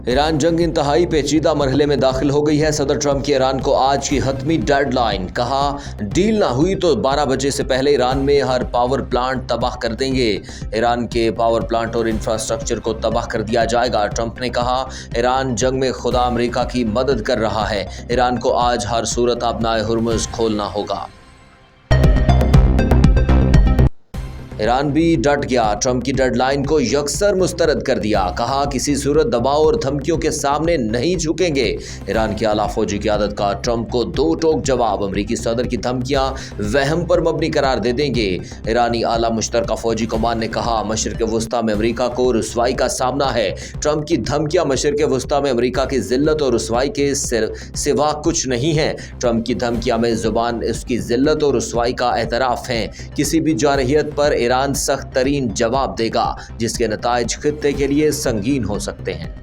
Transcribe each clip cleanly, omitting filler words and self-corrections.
Iran जंग इंतहाई पेचीदा मरहले में दाखिल हो गई है। सदर ट्रंप की ईरान को आज की हतमी डेडलाइन, कहा डील ना हुई तो 12 बजे से पहले ईरान में हर पावर प्लांट तबाह कर देंगे। ईरान के पावर प्लांट और इंफ्रास्ट्रक्चर को तबाह कर दिया जाएगा। ट्रंप ने कहा ईरान जंग में खुदा अमेरिका की मदद कर रहा है। ईरान को आज हर सूरत अपना हुर्मुज़ खोलना होगा। ईरान भी डट गया, ट्रंप की डेडलाइन को यकसर मुस्तरद कर दिया। कहा किसी सूरत दबाव और धमकियों के सामने नहीं झुकेंगे। ईरान की आला फौजी क़यादत का ट्रंप को दो टोक जवाब, अमरीकी सदर की धमकियां वहम पर मबनी करार दे देंगे। ईरानी आला मुश्तरका फौजी कमान ने कहा मशरिक़ वुस्ता में अमरीका को रुसवाई का सामना है। ट्रंप की धमकियां मशरिक़ वुस्ता में अमरीका की जिल्लत और रुसवाई के सिवा कुछ नहीं है। ट्रंप की धमकियां में ज़ुबान उसकी जिल्लत और रुसवाई का एतराफ़ है। किसी भी जारहियत पर ईरान सख्त तरीन जवाब देगा, जिसके नताइज खित्ते के लिए संगीन हो सकते हैं।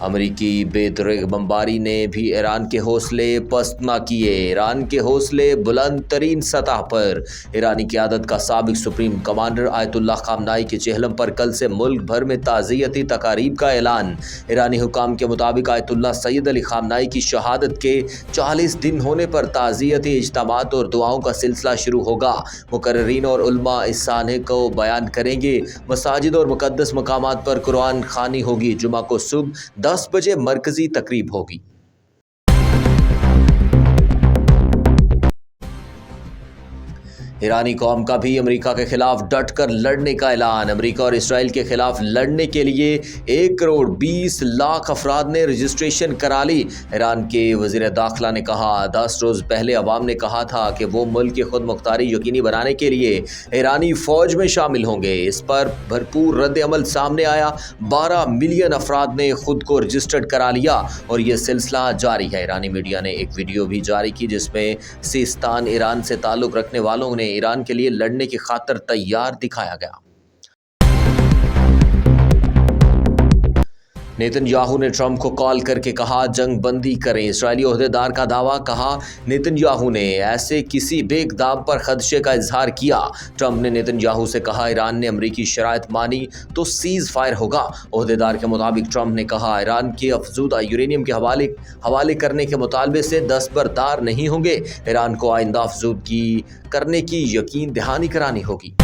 अमरीकी बेदरिग बमबारी ने भी ईरान के हौसले पस्त न किए। ईरान के हौसले बुलंद तरीन सतह पर। ईरानी क़यादत का साबिक सुप्रीम कमांडर आयतुल्लाह खामनाई के चेहलम पर कल से मुल्क भर में ताज़ियती तकारीब का ऐलान। ईरानी हुकाम के मुताबिक आयतुल्लाह सैयद अली खामनाई की शहादत के 40 दिन होने पर ताज़ियती इज्तिमात और दुआओं का सिलसिला शुरू होगा। मुकर्रिरीन और उलमा इस सानहे को बयान करेंगे। मसाजिद और मुक़द्दस मकामात पर कुरान ख़वानी होगी। जुमा को सुबह 10 बजे मरकजी तकरीब होगी। ईरानी कौम का भी अमेरिका के खिलाफ डट कर लड़ने का ऐलान। अमेरिका और इसराइल के खिलाफ लड़ने के लिए 1 करोड़ 20 लाख अफराद ने रजिस्ट्रेशन करा ली। ईरान के वज़ीर दाखिला ने कहा 10 रोज़ पहले अवाम ने कहा था कि वो मुल्क की खुद मुख्तारी यकीनी बनाने के लिए ईरानी फ़ौज में शामिल होंगे। इस पर भरपूर रद्द अमल सामने आया। 12 मिलियन अफराद ने खुद को रजिस्टर्ड करा लिया और ये सिलसिला जारी है। ईरानी मीडिया ने एक वीडियो भी जारी की जिसमें सिस्तान ईरान से ताल्लुक़ रखने वालों ने ईरान के लिए लड़ने की खातिर तैयार दिखाया गया। नेतन्याहू ने ट्रंप को कॉल करके कहा जंग बंदी करें। इसराइली ओहदेदार का दावा, कहा नेतन्याहू ने ऐसे किसी बेइक़दाम पर खदशे का इजहार किया। ट्रंप ने नेतन्याहू से कहा ईरान ने अमरीकी शराइत मानी तो सीज़ फायर होगा। ओहदेदार के मुताबिक ट्रंप ने कहा ईरान के अफजूदा यूरेनियम के हवाले करने के मुतालबे से दस्तबरदार नहीं होंगे। ईरान को आइंदा अफजूदगी करने की यकीन दहानी करानी होगी।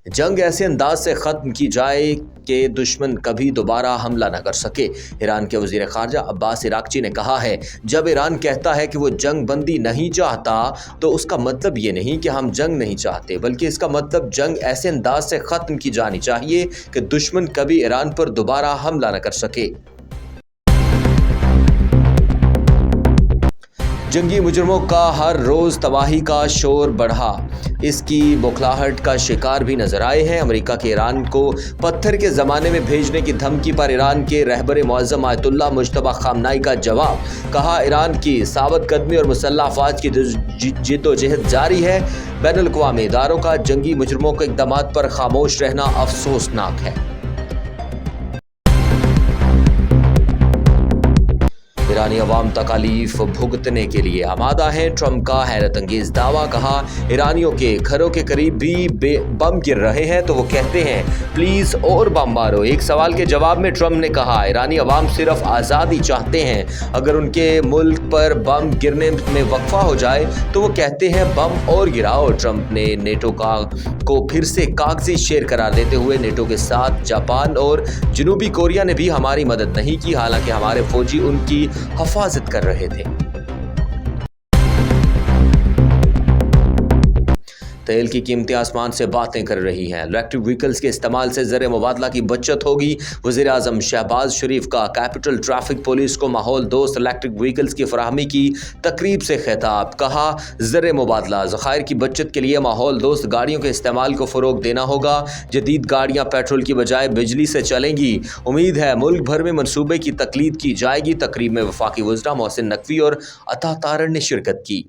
जंग ऐसे अंदाज से ख़त्म की जाए कि दुश्मन कभी दोबारा हमला न कर सके। ईरान के वज़ीर ख़ारजा अब्बास इराक़ची ने कहा है जब ईरान कहता है कि वो जंग बंदी नहीं चाहता तो उसका मतलब ये नहीं कि हम जंग नहीं चाहते, बल्कि इसका मतलब जंग ऐसे अंदाज से ख़त्म की जानी चाहिए कि दुश्मन कभी ईरान पर दोबारा हमला न कर सके। जंगी मुजरमों का हर रोज़ तबाही का शोर बढ़ा, इसकी बौखलाहट का शिकार भी नजर आए हैं। अमेरिका के ईरान को पत्थर के ज़माने में भेजने की धमकी पर ईरान के रहबर मुअज़्ज़म आयतुल्लाह मुज्तबा खामनाई का जवाब। कहा ईरान की साबित कदमी और मुसल्लह अफ़वाज की जिद्दोजहद जारी है। बैनुल अक़वामी इदारों का जंगी मुजरमों के इक़दामात पर खामोश रहना अफसोसनाक है। ईरानी अवाम तकालीफ भुगतने के लिए आमादा है। ट्रंप का हैरत अंगेज दावा, कहा ईरानियों के घरों के करीब भी बम गिर रहे हैं तो वो कहते हैं प्लीज़ और बम मारो। एक सवाल के जवाब में ट्रंप ने कहा ईरानी अवाम सिर्फ आज़ादी चाहते हैं, अगर उनके मुल्क पर बम गिरने में वक्फा हो जाए तो वो कहते हैं बम और गिराओ। ट्रंप ने नेटो को फिर से कागजी शेर करार देते हुए नेटो के साथ जापान और जनूबी कोरिया ने भी हमारी मदद नहीं की, हालांकि हमारे फौजी उनकी हिफाजत कर रहे थे। तेल की कीमतें आसमान से बातें कर रही हैं। इलेक्ट्रिक व्हीकल्स के इस्तेमाल से ज़र मुबादला की बचत होगी। वज़ीर आज़म शहबाज शरीफ का कैपिटल ट्रैफिक पुलिस को माहौल दोस्त इलेक्ट्रिक व्हीकल्स की फराहमी की तकरीब से खिताब। कहा ज़र मुबादला ज़खायर की बचत के लिए माहौल दोस्त गाड़ियों के इस्तेमाल को फ़रोग देना होगा। जदीद गाड़ियाँ पेट्रोल की बजाय बिजली से चलेंगी। उम्मीद है मुल्क भर में मनसूबे की तकलीद की जाएगी। तकरीब में वफाकी वज़रा मोहसिन नकवी और अता तारण ने शिरकत की।